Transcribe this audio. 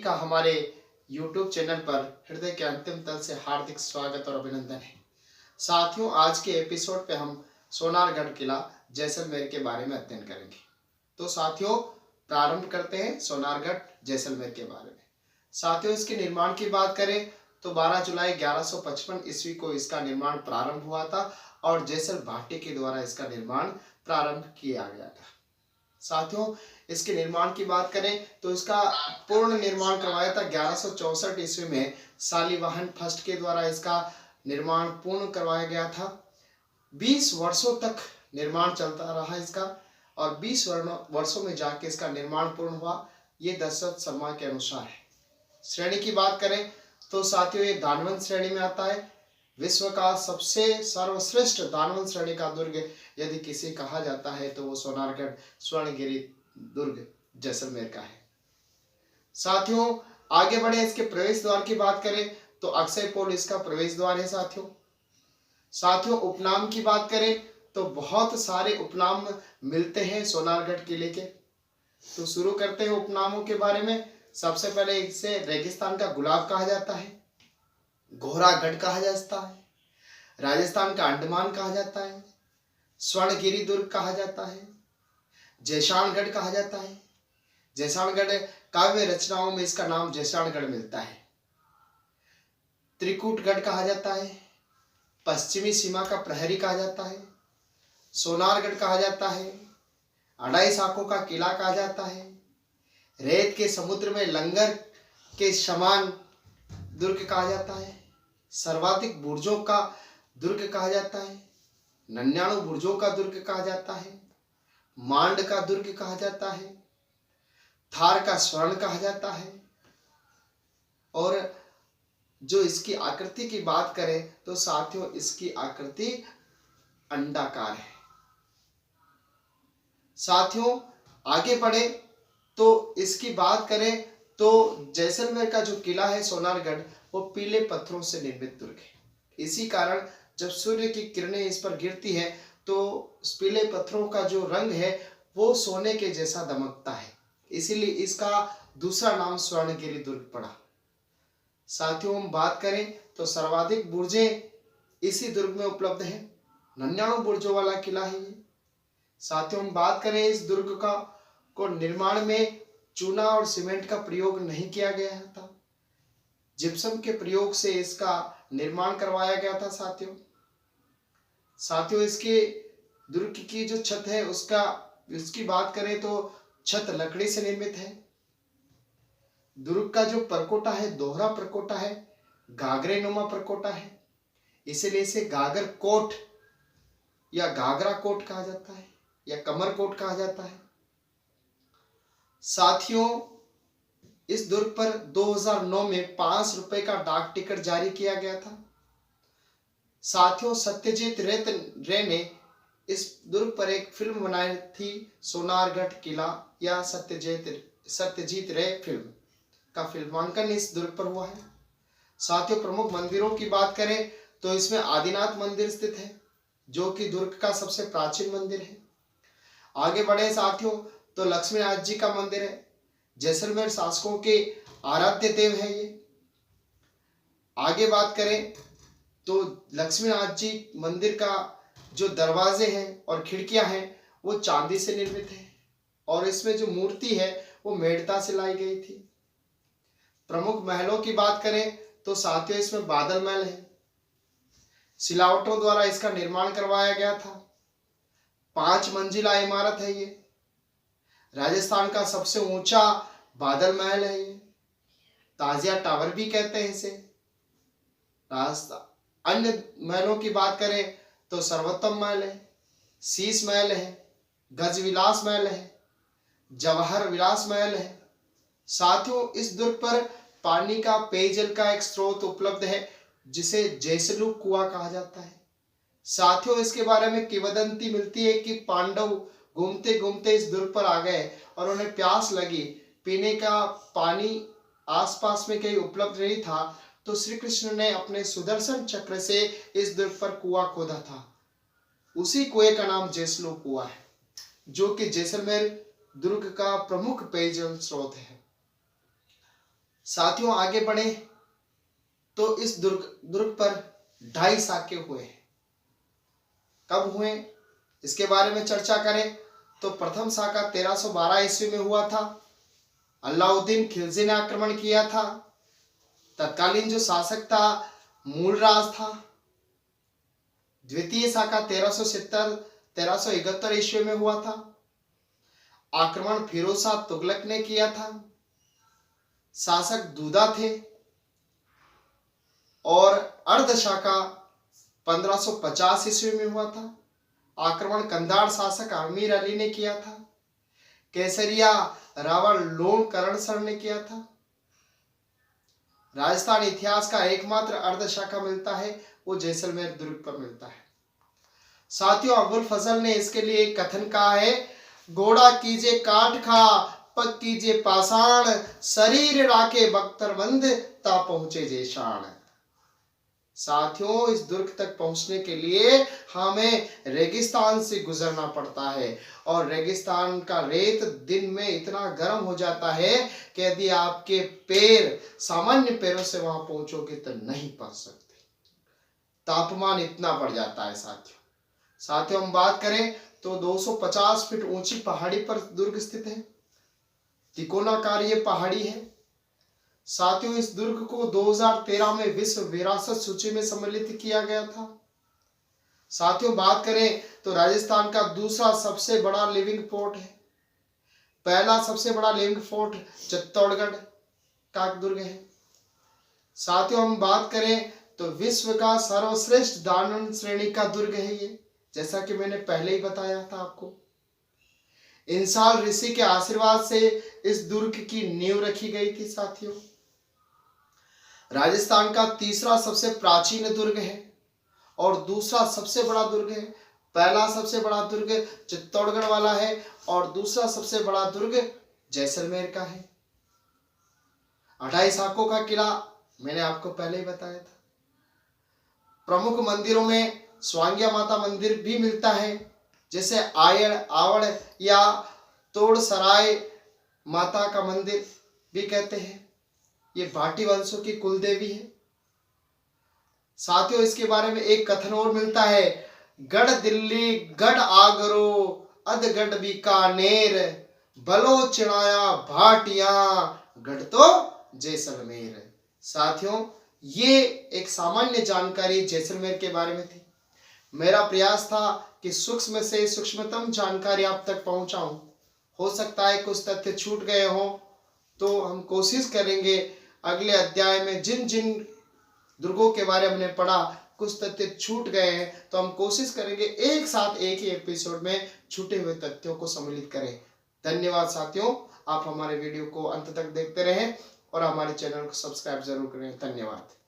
का हमारे YouTube channel पर हृदय के अंतिम तल से हार्दिक स्वागत और अभिनंदन है। साथियों, आज के एपिसोड पे हम सोनारगढ़ किला जैसलमेर के बारे में अध्ययन करेंगे। तो साथियों, प्रारंभ करते हैं सोनारगढ़ जैसलमेर के बारे में। साथियों, इसके निर्माण की बात करें तो 12 जुलाई 1155 ईस्वी को इसका निर्माण प्रारंभ हुआ था और जैसल भाटी के द्वारा इसका निर्माण प्रारंभ किया गया था। साथियों, इसके निर्माण की बात करें तो इसका पूर्ण निर्माण करवाया था 1164 ईस्वी में शालिवाहन फर्स्ट के द्वारा इसका निर्माण पूर्ण करवाया गया था। 20 वर्षों तक निर्माण चलता रहा इसका और 20 वर्षों में जाके इसका निर्माण पूर्ण हुआ। ये दशरथ शर्मा के अनुसार है। श्रेणी की बात करें तो साथियों, ये दानवंत श्रेणी में आता है। विश्व का सबसे सर्वश्रेष्ठ दानवंत श्रेणी का दुर्ग यदि किसी कहा जाता है तो वो सोनारगढ़ स्वर्णगिरी दुर्ग जैसलमेर का है। साथियों, आगे बढ़े इसके प्रवेश द्वार की बात करें तो अक्षय पोल इसका प्रवेश द्वार है। साथियों, उपनाम की बात करें तो बहुत सारे उपनाम मिलते हैं सोनारगढ़ किले के। तो शुरू करते हैं उपनामों के बारे में। सबसे पहले इसे रेगिस्तान का गुलाब कहा जाता है, घोरागढ़ कहा जाता है, राजस्थान का अंडमान कहा जाता है, स्वर्णगिरी दुर्ग कहा जाता है, जैसाणगढ़ कहा जाता है। जैसाणगढ़ काव्य रचनाओं में इसका नाम जैसाणगढ़ मिलता है। त्रिकूटगढ़ कहा जाता है, पश्चिमी सीमा का प्रहरी कहा जाता है, सोनारगढ़ कहा जाता है, अढ़ाई साखों का किला कहा जाता है, रेत के समुद्र में लंगर के समान दुर्ग कहा जाता है, सर्वाधिक बुर्जों का दुर्ग कहा जाता है, 99 बुर्जों का दुर्ग कहा जाता है, मांड का दुर्ग कहा जाता है, थार का स्वर्ण कहा जाता है। और जो इसकी आकृति की बात करें तो साथियों, इसकी आकृति अंडाकार है। साथियों, आगे बढ़े तो इसकी बात करें तो जैसलमेर का जो किला है सोनारगढ़, वो पीले पत्थरों से निर्मित दुर्ग है। इसी कारण जब सूर्य की किरणें इस पर गिरती है तो पीले पत्थरों का जो रंग है वो सोने के जैसा दमकता है, इसीलिए इसका दूसरा नाम स्वर्णगिरी दुर्ग पड़ा। साथियों, हम बात करें तो सर्वाधिक बुर्जें इसी दुर्ग में उपलब्ध है। 99 बुर्जों वाला किला है ये। साथियों, हम बात करें इस दुर्ग को निर्माण में चूना और सीमेंट का प्रयोग नहीं किया गया था, जिप्सम के प्रयोग से इसका निर्माण करवाया गया था। साथियों, इसके दुर्ग की जो छत है उसकी बात करें तो छत लकड़ी से निर्मित है। दुर्ग का जो परकोटा है दोहरा परकोटा है, घाघरे नुमा परकोटा है, इसीलिए इसे घाघर कोट या घाघरा कोट कहा जाता है या कमर कोट कहा जाता है। साथियों, इस दुर्ग पर 2009 में 5 रुपए का डाक टिकट जारी किया गया था। साथियों, सत्यजीत रे ने इस दुर्ग पर एक फिल्म बनाई थी, सोनारगढ़ किला या सत्यजीत रे फिल्म का फिल्मांकन इस दुर्ग पर हुआ है। साथियों, प्रमुख मंदिरों की बात करें तो इसमें आदिनाथ मंदिर स्थित है, जो कि दुर्ग का सबसे प्राचीन मंदिर है। आगे बढ़े साथियों तो लक्ष्मीनाथ जी का मंदिर है। जैसलमेर शासकों के आराध्य देव है ये। आगे बात करें तो लक्ष्मीनाथ जी मंदिर का जो दरवाजे हैं और खिड़कियां हैं वो चांदी से निर्मित है और इसमें जो मूर्ति है वो मेड़ता से लाई गई थी। प्रमुख महलों की बात करें तो साथियों, इसमें बादल महल है। सिलावटों द्वारा इसका निर्माण करवाया गया था। 5 मंजिला इमारत है ये। राजस्थान का सबसे ऊंचा बादल महल है ये। ताजिया टावर भी कहते हैं इसे। अन्य महलों की बात करें तो सर्वोत्तम महल है, शीश महल है, गज विलास महल है, जवाहर विलास महल है। साथियों, इस दुर्ग पर पानी का पेयजल का एक स्रोत उपलब्ध है जिसे जैसलू कुआं कहा जाता है। साथियों, इसके बारे में किंवदंती मिलती है कि पांडव घूमते घूमते इस दुर्ग पर आ गए और उन्हें प्यास लगी, पीने का पानी आसपास में कहीं उपलब्ध नहीं था, तो श्री कृष्ण ने अपने सुदर्शन चक्र से इस दुर्ग पर कुआं खोदा था। उसी कुएं का नाम जैसलू कुआं है, जो कि जैसलमेर दुर्ग का प्रमुख पेयजल स्रोत है। साथियों आगे बढ़े तो इस दुर्ग पर 2.5 साके हुए हैं। कब हुए इसके बारे में चर्चा करें तो प्रथम साका 1312 ईस्वी में हुआ था। अलाउद्दीन खिलजी ने आक्रमण किया था। तत्कालीन जो शासक था मूलराज था। द्वितीय साका 1371 ईस्वी में हुआ था। आक्रमण फिरोज शाह तुगलक ने किया था। शासक दूदा थे। और अर्ध शाका 1550 ईस्वी में हुआ था। आक्रमण कंधार शासक आमीर अली ने किया था। केसरिया रावण लोन करण सर ने किया था। राजस्थान इतिहास का एकमात्र अर्ध शाखा मिलता है वो जैसलमेर दुर्ग पर मिलता है। साथियों अबुल फजल ने इसके लिए एक कथन कहा है, घोड़ा कीजे काट खा पग कीजे पाषाण, शरीर राखे बख्तरबंद ता पहुंचे जेशान। साथियों इस दुर्ग तक पहुंचने के लिए हमें रेगिस्तान से गुजरना पड़ता है और रेगिस्तान का रेत दिन में इतना गर्म हो जाता है कि यदि आपके पैर सामान्य पैरों से वहां पहुंचोगे तो नहीं पहुंच सकते। तापमान इतना बढ़ जाता है। साथियों हम बात करें तो 250 फीट ऊंची पहाड़ी पर दुर्ग स्थित है। तिकोनाकार ये पहाड़ी है। साथियों इस दुर्ग को 2013 में विश्व विरासत सूची में सम्मिलित किया गया था। साथियों बात करें तो राजस्थान का दूसरा सबसे बड़ा लिविंग फोर्ट है। पहला सबसे बड़ा लिविंग फोर्ट चित्तौड़गढ़ का दुर्ग है। साथियों हम बात करें तो विश्व का सर्वश्रेष्ठ दानव श्रेणी का दुर्ग है ये, जैसा कि मैंने पहले ही बताया था आपको। इंसाल ऋषि के आशीर्वाद से इस दुर्ग की नींव रखी गई थी। साथियों राजस्थान का तीसरा सबसे प्राचीन दुर्ग है और दूसरा सबसे बड़ा दुर्ग है। पहला सबसे बड़ा दुर्ग चित्तौड़गढ़ वाला है और दूसरा सबसे बड़ा दुर्ग जैसलमेर का है। 2.5 साकों का किला मैंने आपको पहले ही बताया था। प्रमुख मंदिरों में स्वांग्या माता मंदिर भी मिलता है, जैसे आयड़ आवड़ या तोड़सराय माता का मंदिर भी कहते हैं। ये भाटी वंशों की कुल देवी है। साथियों इसके बारे में एक कथन और मिलता है, गढ़ दिल्ली गढ़ आगरो अधगढ़ बीकानेर, बलो चिड़ाया भाटिया गढ़ तो जैसलमेर। साथियों ये एक सामान्य जानकारी जैसलमेर के बारे में थी। मेरा प्रयास था कि सूक्ष्म से सूक्ष्मतम जानकारी आप तक पहुंचाऊं। हो सकता है कुछ तथ्य छूट गए हों, तो हम कोशिश करेंगे अगले अध्याय में जिन जिन दुर्गों के बारे में हमने पढ़ा कुछ तथ्य छूट गए हैं तो हम कोशिश करेंगे एक साथ एक ही एपिसोड में छूटे हुए तथ्यों को सम्मिलित करें। धन्यवाद साथियों, आप हमारे वीडियो को अंत तक देखते रहें और हमारे चैनल को सब्सक्राइब जरूर करें। धन्यवाद।